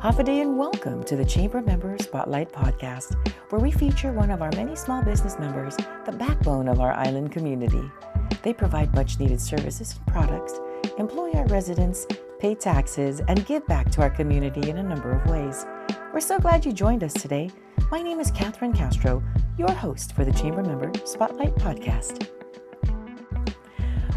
Haffaday and welcome to the Chamber Member Spotlight Podcast, where we feature one of our many small business members, the backbone of our island community. They provide much needed services and products, employ our residents, pay taxes, and give back to our community in a number of ways. We're so glad you joined us today. My name is Catherine Castro, your host for the Chamber Member Spotlight Podcast.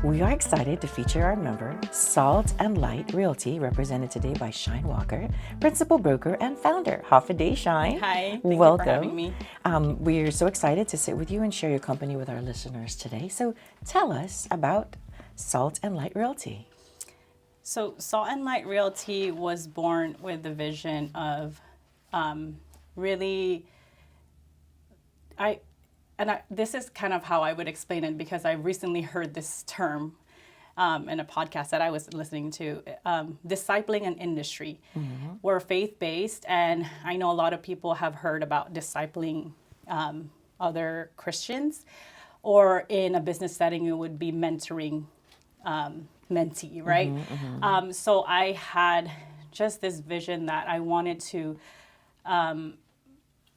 We are excited to feature our member, Salt Light Realty, represented today by Shine Walker, principal broker and founder. Haffaday, Shine. Hi, thank Welcome. you for having me. We're so excited to sit with you and share your company with our listeners today. So tell us about Salt Light Realty. So Salt Light Realty was born with the vision of this is kind of how I would explain it, because I recently heard this term in a podcast that I was listening to, discipling an industry. Mm-hmm. We're faith-based, and I know a lot of people have heard about discipling other Christians, or in a business setting, it would be mentoring mentee, right? Mm-hmm, mm-hmm. So I had just this vision that I wanted to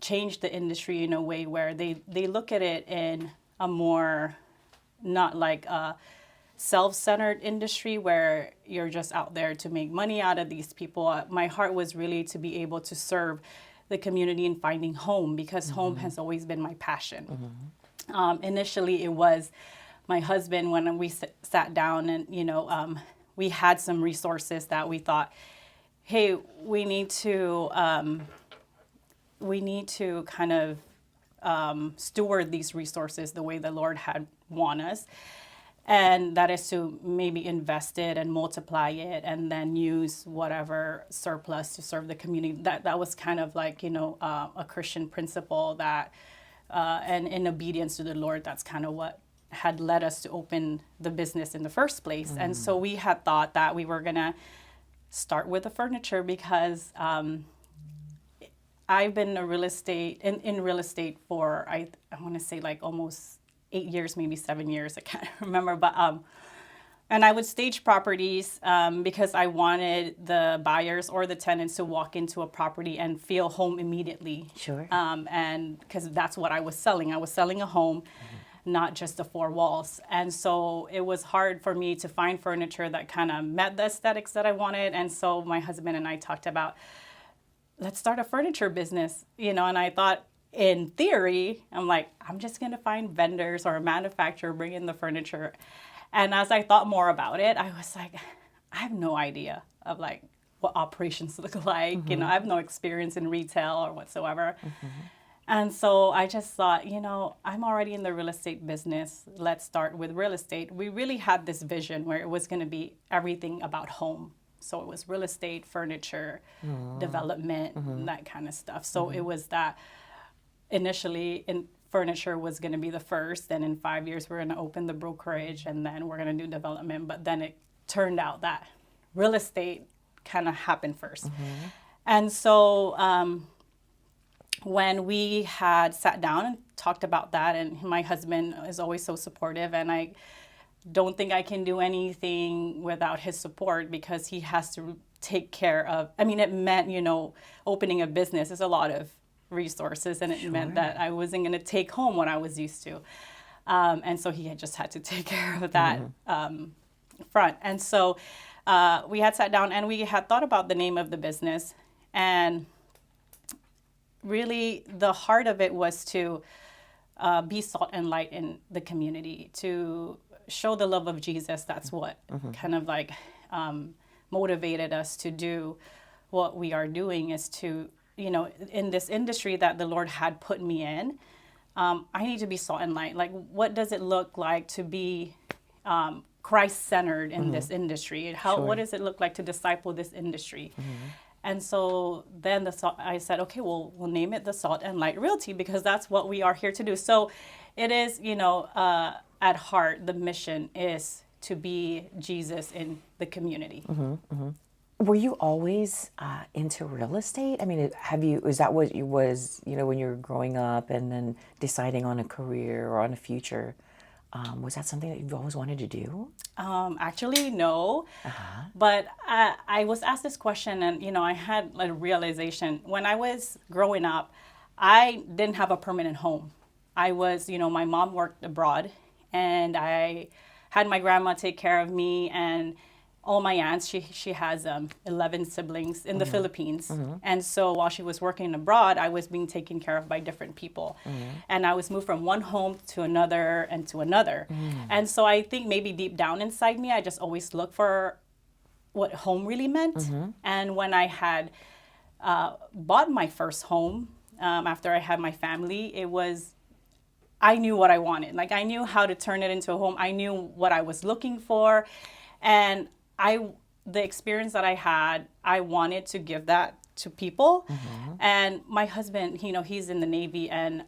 change the industry in a way where they look at it in a more, not like a self-centered industry where you're just out there to make money out of these people. My heart was really to be able to serve the community in finding home, because mm-hmm. home has always been my passion. Mm-hmm. Initially, it was my husband, when we sat down and, we had some resources that we thought, hey, we need to kind of steward these resources the way the Lord had want us. And that is to maybe invest it and multiply it and then use whatever surplus to serve the community. That was kind of like, a Christian principle that, and in obedience to the Lord, that's kind of what had led us to open the business in the first place. Mm. And so we had thought that we were going to start with the furniture, because I've been in real estate for, I want to say like almost 8 years, maybe 7 years. I can't remember. But, and I would stage properties because I wanted the buyers or the tenants to walk into a property and feel home immediately. Sure. And because that's what I was selling. I was selling a home, mm-hmm. not just the four walls. And so it was hard for me to find furniture that kind of met the aesthetics that I wanted. And so my husband and I talked about, let's start a furniture business, and I thought, in theory, I'm like, I'm just going to find vendors or a manufacturer, bring in the furniture. And as I thought more about it, I was like, I have no idea of like what operations look like. Mm-hmm. I have no experience in retail or whatsoever. Mm-hmm. And so I just thought, I'm already in the real estate business. Let's start with real estate. We really had this vision where it was going to be everything about home. So it was real estate, furniture, development, mm-hmm. that kind of stuff. So mm-hmm. it was that initially furniture was going to be the first. Then in 5 years, we're going to open the brokerage, and then we're going to do development. But then it turned out that real estate kind of happened first. Mm-hmm. And so when we had sat down and talked about that, and my husband is always so supportive, and I don't think I can do anything without his support, because he has to take care of, it meant, opening a business is a lot of resources, and it Sure. meant that I wasn't going to take home what I was used to. And so he just had to take care of that mm-hmm. Front. And so we had sat down and we had thought about the name of the business, and really the heart of it was to be salt and light in the community, to show the love of Jesus. That's what mm-hmm. kind of like motivated us to do what we are doing, is to, in this industry that the Lord had put me in, I need to be salt and light. Like, what does it look like to be Christ-centered in mm-hmm. this industry? Sure. What does it look like to disciple this industry? Mm-hmm. And so then I said, okay, we'll name it the Salt and Light Realty, because that's what we are here to do. So it is, at heart, the mission is to be Jesus in the community. Mm-hmm, mm-hmm. Were you always into real estate? Is that what you was, when you were growing up and then deciding on a career or on a future? Was that something that you've always wanted to do? Actually, no. But I was asked this question, and I had a realization. When I was growing up, I didn't have a permanent home. I was, my mom worked abroad, and I had my grandma take care of me, and all my aunts. She has 11 siblings in the Philippines, and so while she was working abroad, I was being taken care of by different people, and I was moved from one home to another and to another, and so I think maybe deep down inside me, I just always looked for what home really meant, and when I had bought my first home after I had my family, I knew what I wanted. Like, I knew how to turn it into a home. I knew what I was looking for, and the experience that I had, I wanted to give that to people. And my husband, he's in the Navy, and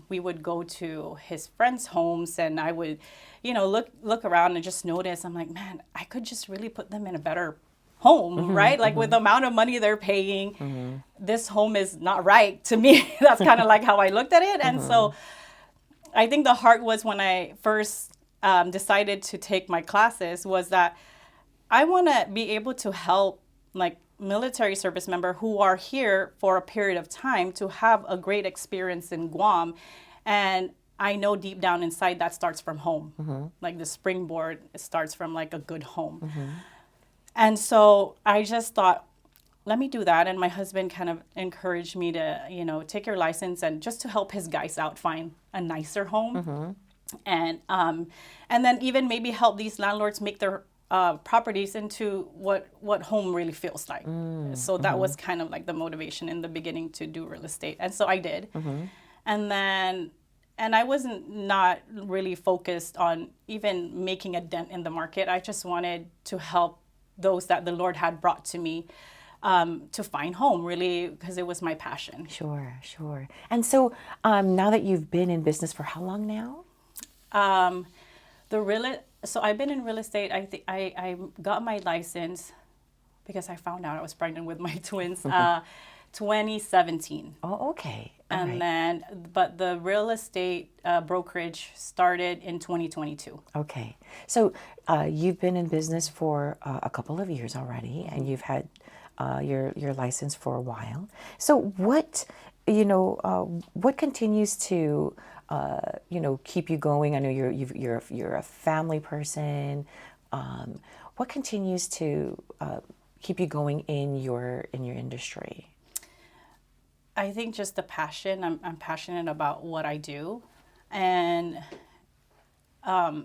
we would go to his friends' homes, and I would, look around and just notice. I'm like, man, I could just really put them in a better home, right? Like, with the amount of money they're paying, this home is not right to me. That's kind of like how I looked at it. And so I think the heart was, when I first decided to take my classes, was that I want to be able to help, like, military service members who are here for a period of time to have a great experience in Guam. And I know deep down inside that starts from home. Like, the springboard, it starts from, like, a good home. And so I just thought, let me do that. And my husband kind of encouraged me to, take your license, and just to help his guys out find a nicer home. And then even maybe help these landlords make their properties into what home really feels like. So that was kind of like the motivation in the beginning to do real estate. And so I did. And then, I wasn't not really focused on even making a dent in the market. I just wanted to help those that the Lord had brought to me to find home, really, because it was my passion. Sure. And so now that you've been in business for how long now? So I've been in real estate. I think I got my license because I found out I was pregnant with my twins. 2017. Oh, okay. And then, but the real estate brokerage started in 2022. Okay. So you've been in business for a couple of years already, and you've had your license for a while. So what continues to keep you going? I know you're a family person. What continues to keep you going in your industry? I think just the passion. I'm passionate about what I do, and I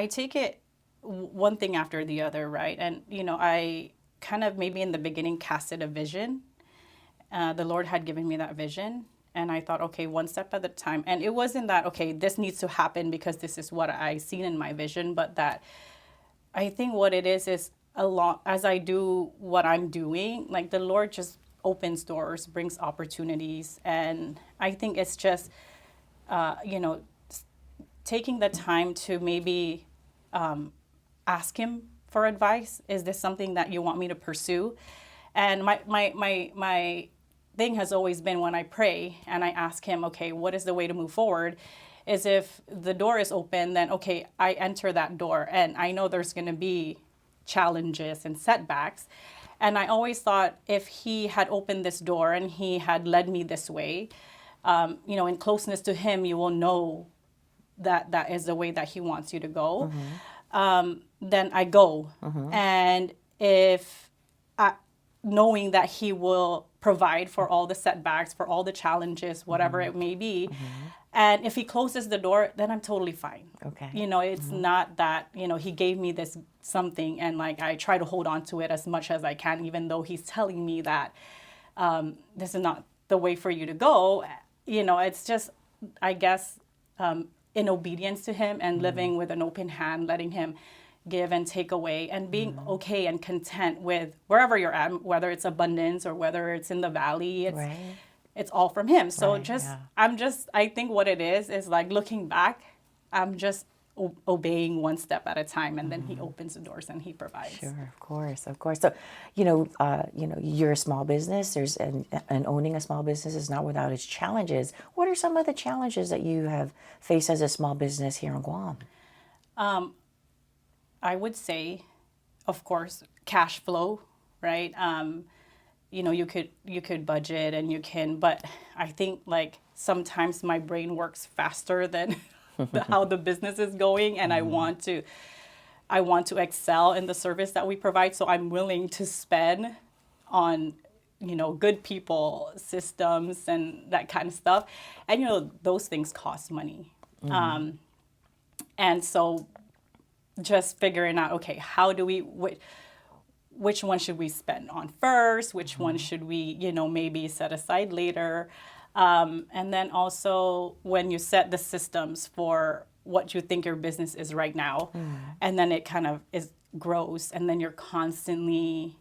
take it one thing after the other, right? And I kind of maybe in the beginning casted a vision. The Lord had given me that vision. And I thought, okay, one step at a time. And it wasn't that, okay, this needs to happen because this is what I seen in my vision, but that I think what it is as I do what I'm doing, like, the Lord just opens doors, brings opportunities. And I think it's just, taking the time to maybe ask Him for advice. Is this something that you want me to pursue? And my thing has always been, when I pray and I ask Him, okay, what is the way to move forward, is if the door is open, then okay, I enter that door, and I know there's going to be challenges and setbacks. And I always thought, if He had opened this door and He had led me this way, in closeness to Him, you will know that is the way that He wants you to go. Then I go. And if knowing that He will provide for all the setbacks, for all the challenges, whatever it may be. And if He closes the door, then I'm totally fine. Okay. It's not that, He gave me this something, and like I try to hold on to it as much as I can, even though He's telling me that this is not the way for you to go. It's just, I guess, in obedience to Him and living with an open hand, letting Him give and take away, and being okay and content with wherever you're at, whether it's abundance or whether it's in the valley. It's all from Him. So I think what it is like, looking back, I'm just obeying one step at a time, and then he opens the doors and he provides. Sure, of course, of course. So, you're a small business. And owning a small business is not without its challenges. What are some of the challenges that you have faced as a small business here in Guam? I would say, of course, cash flow, right? You could budget and you can, but I think like sometimes my brain works faster than how the business is going, and I want to excel in the service that we provide. So I'm willing to spend on, good people, systems, and that kind of stuff. And those things cost money. And so just figuring out, okay, how do we, which one should we spend on first? Which one should we, maybe set aside later? And then also when you set the systems for what you think your business is right now, and then it kind of grows, and then you're constantly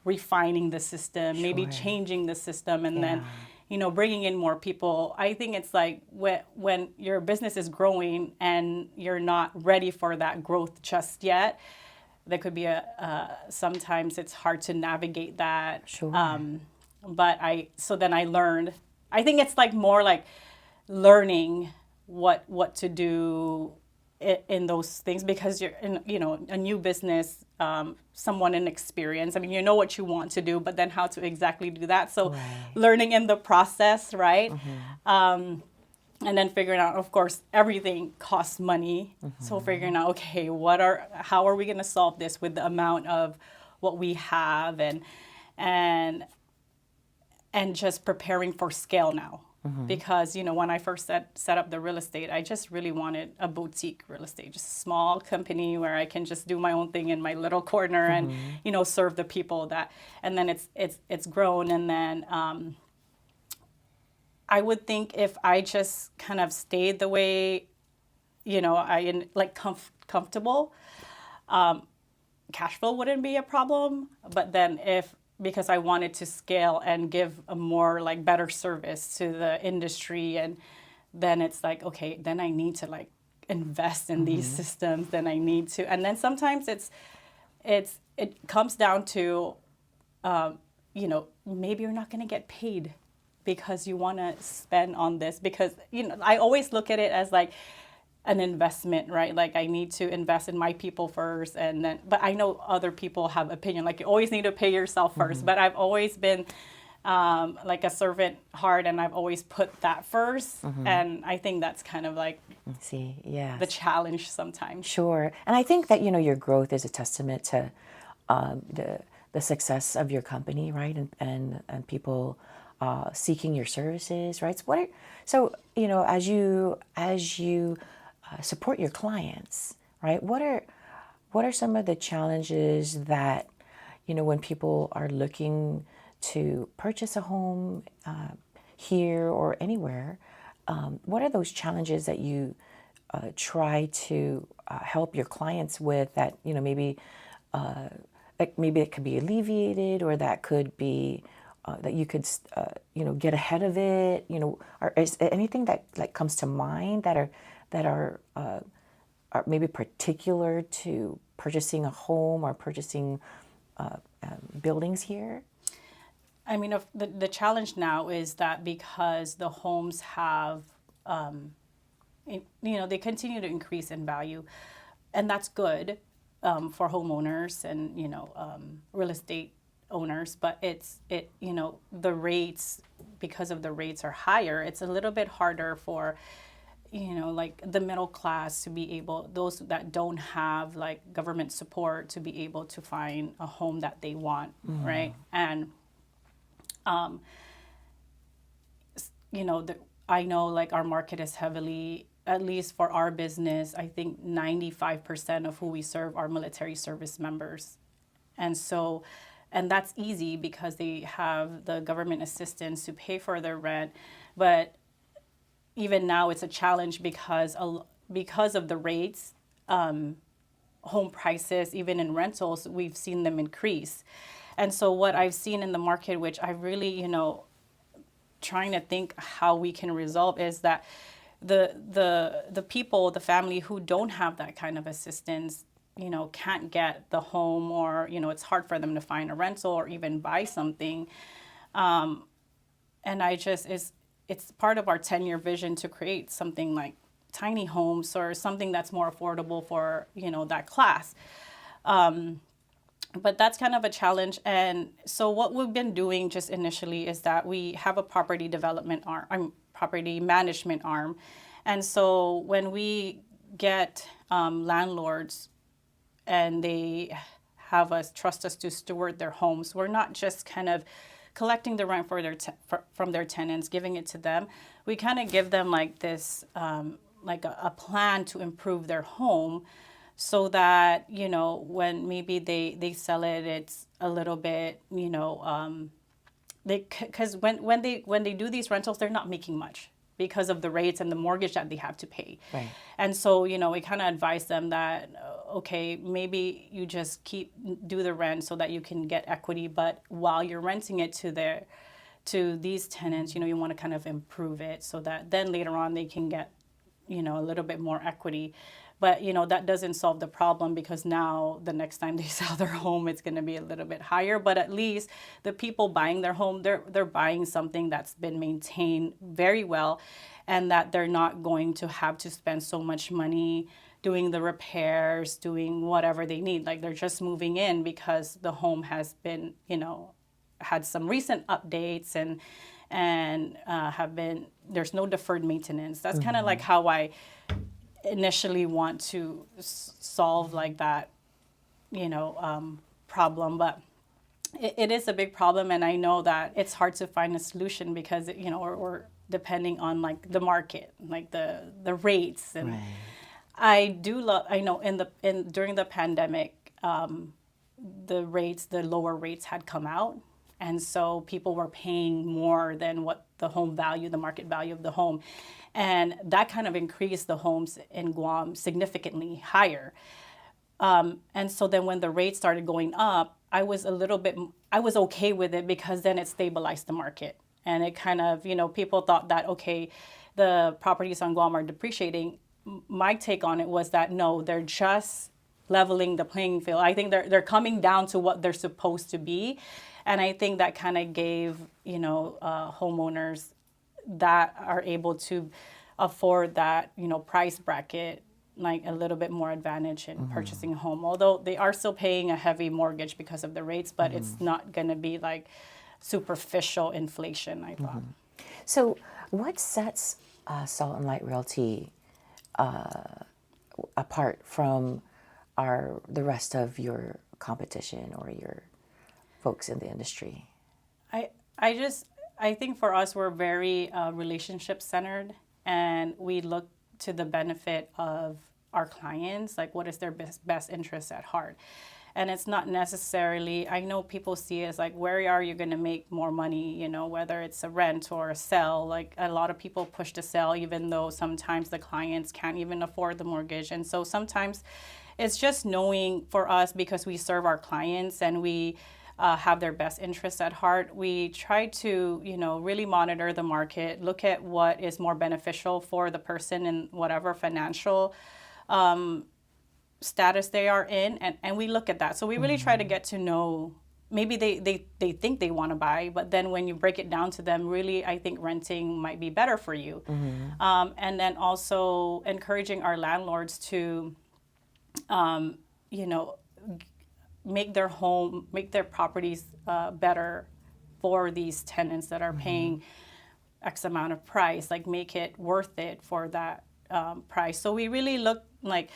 refining the system, maybe changing the system, and then, bringing in more people. I think it's like when your business is growing and you're not ready for that growth just yet, there could be sometimes it's hard to navigate that. Sure. So then I learned, I think it's like more like learning what to do in those things, because you're in, a new business, someone inexperienced. I mean, you know what you want to do, but then how to exactly do that. So learning in the process, right? And then figuring out, of course, everything costs money. So figuring out, okay, how are we going to solve this with the amount of what we have, and just preparing for scale now. Because, when I first set up the real estate, I just really wanted a boutique real estate, just a small company where I can just do my own thing in my little corner and, serve the people and then it's grown. And then I would think if I just kind of stayed the way, comfortable, cash flow wouldn't be a problem. But then because I wanted to scale and give a more better service to the industry, and then it's like, okay, then I need to invest in these systems, then I need to, and then sometimes it comes down to, maybe you're not going to get paid because you want to spend on this, because, I always look at it as an investment, right? I need to invest in my people first, and then, but I know other people have opinion, you always need to pay yourself first, but I've always been a servant heart, and I've always put that first, and I think that's kind of the challenge sometimes. Sure. And I think that, your growth is a testament to the success of your company, right? And people seeking your services, right? So as you support your clients, right? What are some of the challenges that, when people are looking to purchase a home here or anywhere, what are those challenges that you try to help your clients with that, maybe it could be alleviated, or that could be that you could, get ahead of it, or is there anything that comes to mind that are maybe particular to purchasing a home or purchasing buildings here? I mean, the challenge now is that because the homes have, they continue to increase in value, and that's good for homeowners and, real estate owners, but the rates, because of the rates are higher, it's a little bit harder for the middle class to be able, those that don't have government support, to be able to find a home that they want, right? And, I know our market is heavily, at least for our business, I think 95% of who we serve are military service members. And so, and that's easy because they have the government assistance to pay for their rent, but even now it's a challenge because of the rates, home prices, even in rentals, we've seen them increase. And so what I've seen in the market, which I really, trying to think how we can resolve, is that the people, the family who don't have that kind of assistance, can't get the home, or it's hard for them to find a rental or even buy something. And it's part of our 10-year vision to create something like tiny homes or something that's more affordable for that class. But that's kind of a challenge. And so what we've been doing just initially is that we have a property development arm, property management arm. And so when we get landlords and they have us trust us to steward their homes, we're not just kind of collecting the rent from their tenants, giving it to them. We kind of give them like this, like a plan to improve their home, so that when maybe they sell it, it's a little bit because when they do these rentals, they're not making much because of the rates and the mortgage that they have to pay. Right. And so we kind of advise them that okay, maybe you just do the rent so that you can get equity, but while you're renting it to these tenants, you want to kind of improve it so that then later on they can get a little bit more equity. But that doesn't solve the problem, because now the next time they sell their home, it's going to be a little bit higher. But at least the people buying their home, they're buying something that's been maintained very well, and that they're not going to have to spend so much money doing the repairs, doing whatever they need. Like, they're just moving in because the home has been had some recent updates and there's no deferred maintenance. That's kind of like how I initially want to solve like that, problem. But it is a big problem, and I know that it's hard to find a solution because or depending on like the market, like the rates. And right. I know during the pandemic, the lower rates had come out. And so people were paying more than what the market value of the home. And that kind of increased the homes in Guam significantly higher. And so then when the rates started going up, I was okay with it, because then it stabilized the market. And it kind of, people thought that, okay, the properties on Guam are depreciating. My take on it was that, no, they're just leveling the playing field. I think they're coming down to what they're supposed to be. And I think that kind of gave, homeowners that are able to afford that, price bracket, like a little bit more advantage in purchasing a home. Although they are still paying a heavy mortgage because of the rates, but it's not going to be like superficial inflation, I thought. So what sets Salt and Light Realty apart from the rest of your competition or your folks in the industry? I think for us, we're very relationship centered, and we look to the benefit of our clients, like what is their best interest at heart. And it's not necessarily, I know people see it as like, where are you going to make more money, whether it's a rent or a sell. Like, a lot of people push to sell, even though sometimes the clients can't even afford the mortgage. And so sometimes it's just knowing, for us, because we serve our clients and we have their best interests at heart, we try to, really monitor the market, look at what is more beneficial for the person in whatever financial status they are in, and we look at that. So we really try to get to know, maybe they think they want to buy, but then when you break it down to them, really, I think renting might be better for you. And then also encouraging our landlords to, make their properties better for these tenants that are paying X amount of price, like make it worth it for that price. So we really look like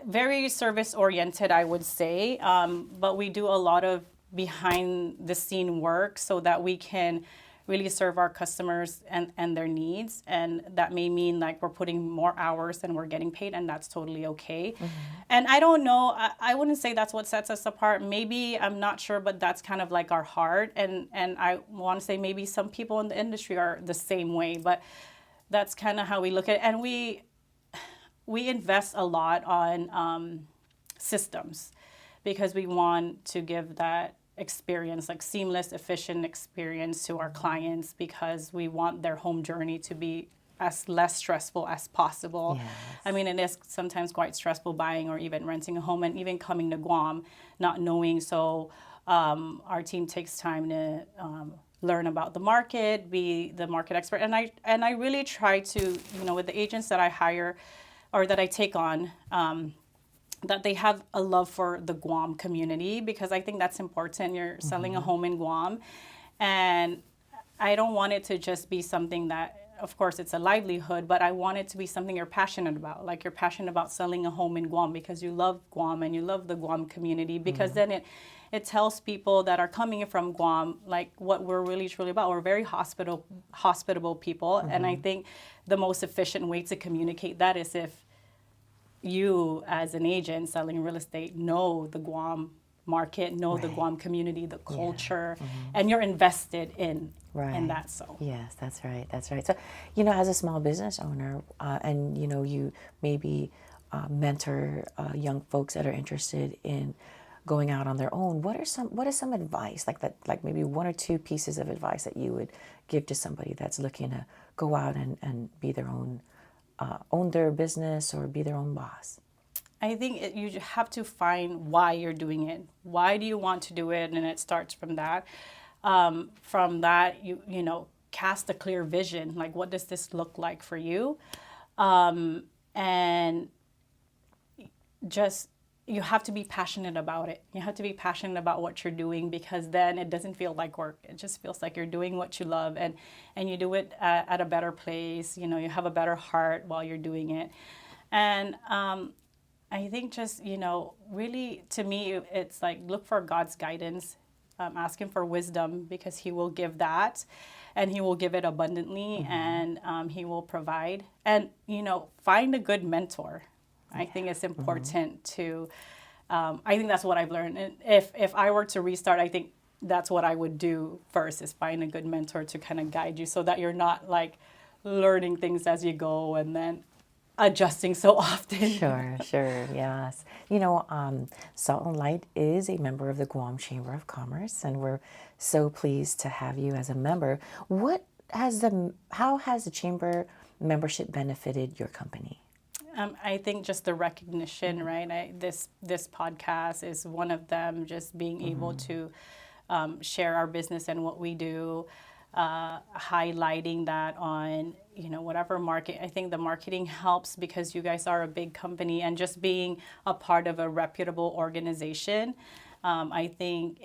very service oriented, I would say, but we do a lot of behind the scene work so that we can really serve our customers and their needs. And that may mean like we're putting more hours than we're getting paid, and that's totally okay. And I don't know, I wouldn't say that's what sets us apart. Maybe, I'm not sure, but that's kind of like our heart. And I want to say maybe some people in the industry are the same way, but that's kind of how we look at it. And we invest a lot on systems, because we want to give that experience, like seamless, efficient experience to our clients, because we want their home journey to be as less stressful as possible. Yes. I mean, it is sometimes quite stressful buying or even renting a home and even coming to Guam, not knowing. So our team takes time to learn about the market, be the market expert. And I really try to, with the agents that I hire or that I take on, that they have a love for the Guam community, because I think that's important. You're selling a home in Guam, and I don't want it to just be something that, of course, it's a livelihood, but I want it to be something you're passionate about. Like you're passionate about selling a home in Guam because you love Guam and you love the Guam community, because then it tells people that are coming from Guam like what we're really truly about. We're very hospitable people, and I think the most efficient way to communicate that is if you as an agent selling real estate know the Guam market, know the Guam community, the culture, and you're invested in that. So yes, that's right. That's right. So, as a small business owner, and you maybe mentor young folks that are interested in going out on their own. What is some advice like maybe one or two pieces of advice that you would give to somebody that's looking to go out and be their own, own their business or be their own boss? I think you have to find why you're doing it. Why do you want to do it? And it starts from that. From that, you cast a clear vision. Like, what does this look like for you? And just, you have to be passionate about it. You have to be passionate about what you're doing, because then it doesn't feel like work. It just feels like you're doing what you love, and you do it at a better place. You have a better heart while you're doing it. And I think just, really, to me, it's like, look for God's guidance, ask Him for wisdom, because He will give that, and He will give it abundantly, and He will provide. And, find a good mentor. I think it's important to, I think that's what I've learned. And if I were to restart, I think that's what I would do first, is find a good mentor to kind of guide you, so that you're not like learning things as you go and then adjusting so often. Sure, yes. Salt and Light is a member of the Guam Chamber of Commerce, and we're so pleased to have you as a member. How has the chamber membership benefited your company? I think just the recognition, right? This podcast is one of them. Just being able to share our business and what we do, highlighting that on whatever market. I think the marketing helps, because you guys are a big company, and just being a part of a reputable organization, I think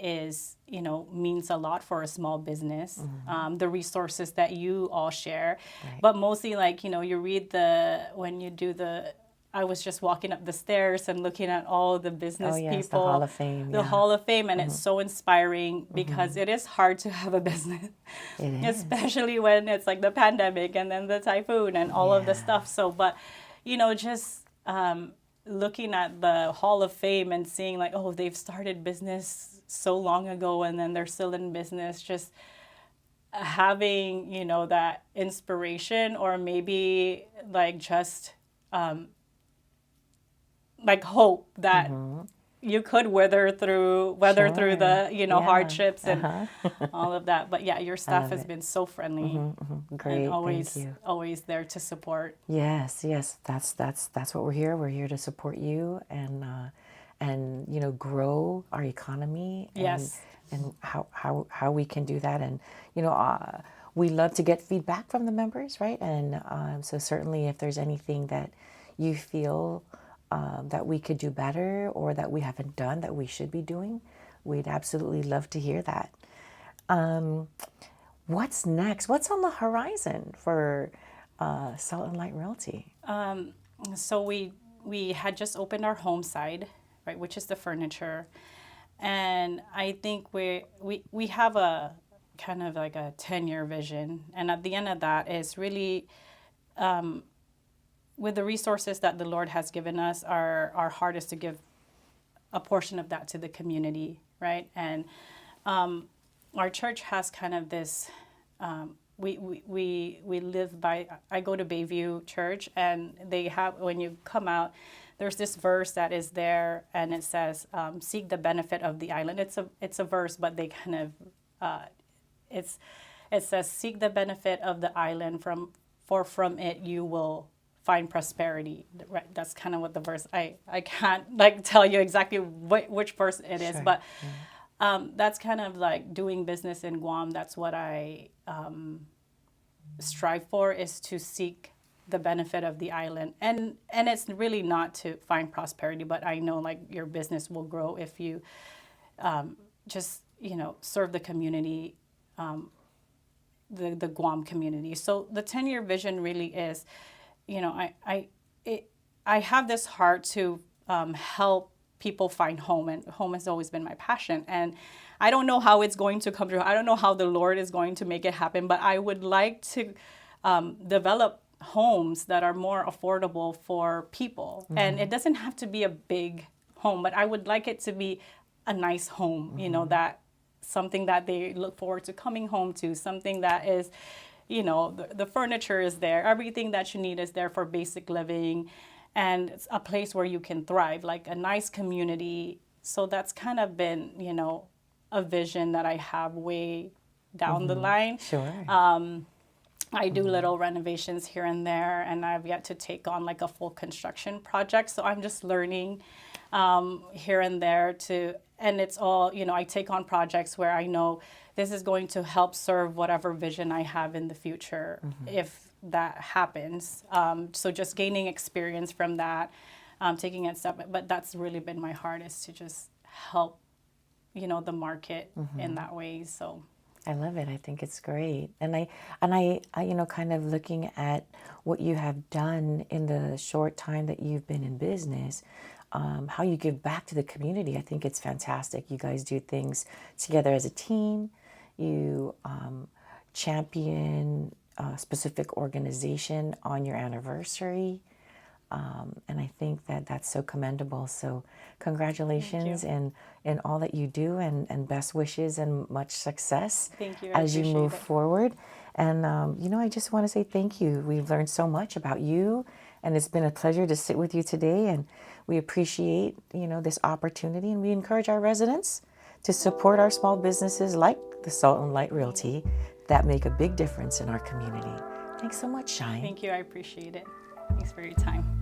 means a lot for a small business. The resources that you all share, but mostly you read when you do I was just walking up the stairs and looking at all the business people. The Hall of Fame. The Hall of Fame, and it's so inspiring, because it is hard to have a business, especially when it's like the pandemic and then the typhoon and all of the stuff. So, but just looking at the Hall of Fame and seeing like, oh, they've started business so long ago and then they're still in business, just having, that inspiration, or maybe like just like hope that you could weather through the hardships and all of that. But your staff has been so friendly, great, and always thank you. Always there to support. Yes, that's what we're here. We're here to support you and grow our economy. And how we can do that. And we love to get feedback from the members, right? And so certainly, if there's anything that you feel that we could do better, or that we haven't done that we should be doing, we'd absolutely love to hear that. What's next? What's on the horizon for Salt Light Realty? So we had just opened our home side, right, which is the furniture, and I think we have a kind of like a 10-year vision, and at the end of that is really, with the resources that the Lord has given us, our heart is to give a portion of that to the community, right? And our church has kind of this, we live by, I go to Bayview Church, and they have, when you come out, there's this verse that is there, and it says, seek the benefit of the island. It's a verse, but they kind of, it says, seek the benefit of the island for from it you will find prosperity. Right? That's kind of what the verse, I can't like tell you exactly which verse it is, Sure. but that's kind of like doing business in Guam. That's what I strive for, is to seek the benefit of the island. And it's really not to find prosperity, but I know like your business will grow if you just, serve the community, the Guam community. So the 10-year vision really is, I have this heart to help people find home, and home has always been my passion. And I don't know how it's going to come through. I don't know how the Lord is going to make it happen, but I would like to develop homes that are more affordable for people. Mm-hmm. And it doesn't have to be a big home, but I would like it to be a nice home, mm-hmm. That something that they look forward to coming home to, something that is, the furniture is there, everything that you need is there for basic living, and it's a place where you can thrive, like a nice community. So that's kind of been, a vision that I have way down mm-hmm. the line. Sure. I do little renovations here and there, and I've yet to take on like a full construction project. So I'm just learning here and there and it's all, I take on projects where I know this is going to help serve whatever vision I have in the future, mm-hmm. if that happens. So just gaining experience from that, taking it step, but that's really been my heart, is to just help, the market mm-hmm. in that way. So I love it. I think it's great. And I kind of looking at what you have done in the short time that you've been in business, how you give back to the community. I think it's fantastic. You guys do things together as a team. You champion a specific organization on your anniversary. And I think that that's so commendable. So congratulations in all that you do, and best wishes and much success. Thank you. As you move forward. And, I just want to say thank you. We've learned so much about you, and it's been a pleasure to sit with you today. And we appreciate, this opportunity, and we encourage our residents to support our small businesses like the Salt Light Realty that make a big difference in our community. Thanks so much, Shine. Thank you. I appreciate it. Thanks for your time.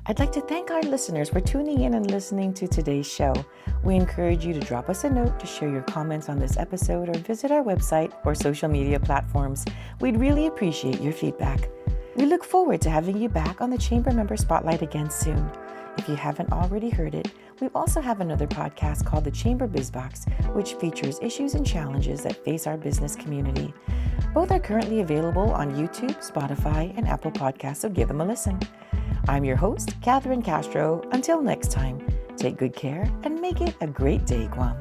I'd like to thank our listeners for tuning in and listening to today's show. We encourage you to drop us a note to share your comments on this episode, or visit our website or social media platforms. We'd really appreciate your feedback. We look forward to having you back on the Chamber Member Spotlight again soon. If you haven't already heard it, we also have another podcast called the Chamber BizBox, which features issues and challenges that face our business community. Both are currently available on YouTube, Spotify, and Apple Podcasts, so give them a listen. I'm your host, Catherine Castro. Until next time, take good care and make it a great day, Guam.